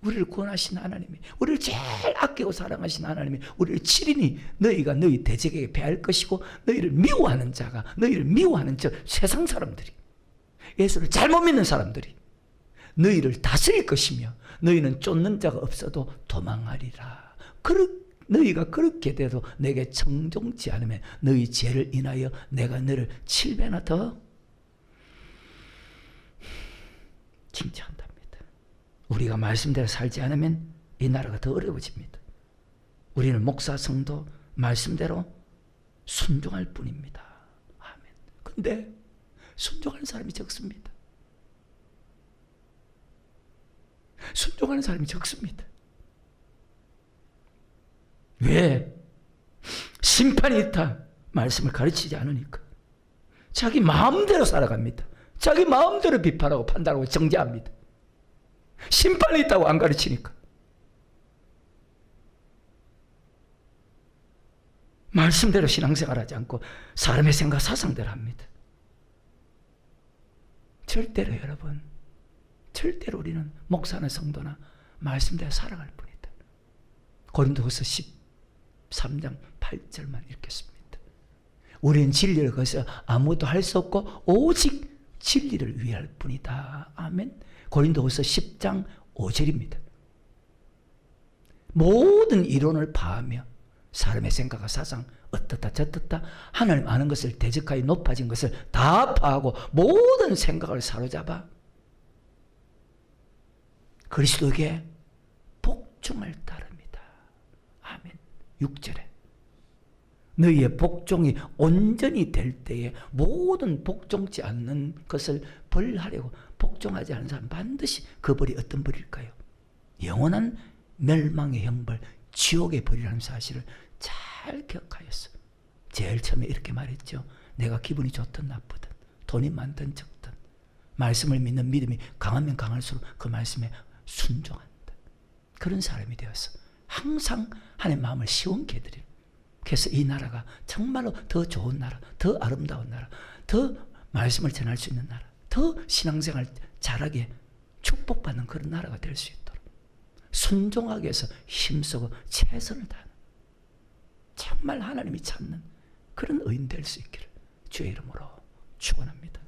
우리를 구원하신 하나님이, 우리를 제일 아끼고 사랑하신 하나님이 우리를 치리니 너희가 너희 대적에게 패할 것이고 너희를 미워하는 자가, 너희를 미워하는 저 세상 사람들이, 예수를 잘못 믿는 사람들이 너희를 다스릴 것이며 너희는 쫓는 자가 없어도 도망하리라. 너희가 그렇게 돼도 내게 청종치 않으면 너희 죄를 인하여 내가 너를 7배나 더 칭찬한답니다. 우리가 말씀대로 살지 않으면 이 나라가 더 어려워집니다. 우리는 목사, 성도 말씀대로 순종할 뿐입니다. 아멘. 근데 순종하는 사람이 적습니다. 순종하는 사람이 적습니다. 왜? 심판이 있다 말씀을 가르치지 않으니까. 자기 마음대로 살아갑니다. 자기 마음대로 비판하고 판단하고 정죄합니다. 심판이 있다고 안 가르치니까. 말씀대로 신앙생활하지 않고 사람의 생각 사상대로 합니다. 절대로 여러분, 절대로 우리는 목사나 성도나 말씀대로 살아갈 뿐이다. 고린도후서 13장 8절만 읽겠습니다. 우리는 진리를 거기서 아무것도 할 수 없고 오직 진리를 위할 뿐이다. 아멘. 고린도후서 10장 5절입니다. 모든 이론을 파하며 사람의 생각과 사상 어떻다 저떻다 하나님 아는 것을 대적하여 높아진 것을 다 파하고 모든 생각을 사로잡아 그리스도에게 복종을 따릅니다. 아멘. 6절에 너희의 복종이 온전히 될 때에 모든 복종치 않는 것을 벌하려고. 복종하지 않는 사람 반드시 그 벌이 어떤 벌일까요? 영원한 멸망의 형벌, 지옥에 버리라는 사실을 잘 기억하였어. 제일 처음에 이렇게 말했죠. 내가 기분이 좋든 나쁘든 돈이 많든 적든 말씀을 믿는 믿음이 강하면 강할수록 그 말씀에 순종한다. 그런 사람이 되어서 항상 하나님의 마음을 시원케 해드리는. 그래서 이 나라가 정말로 더 좋은 나라, 더 아름다운 나라, 더 말씀을 전할 수 있는 나라, 더 신앙생활 잘하게 축복받는 그런 나라가 될 수 있도록 순종하기 위해서 힘쓰고 최선을 다하는, 정말 하나님이 찾는 그런 의인 될 수 있기를 주의 이름으로 축원합니다.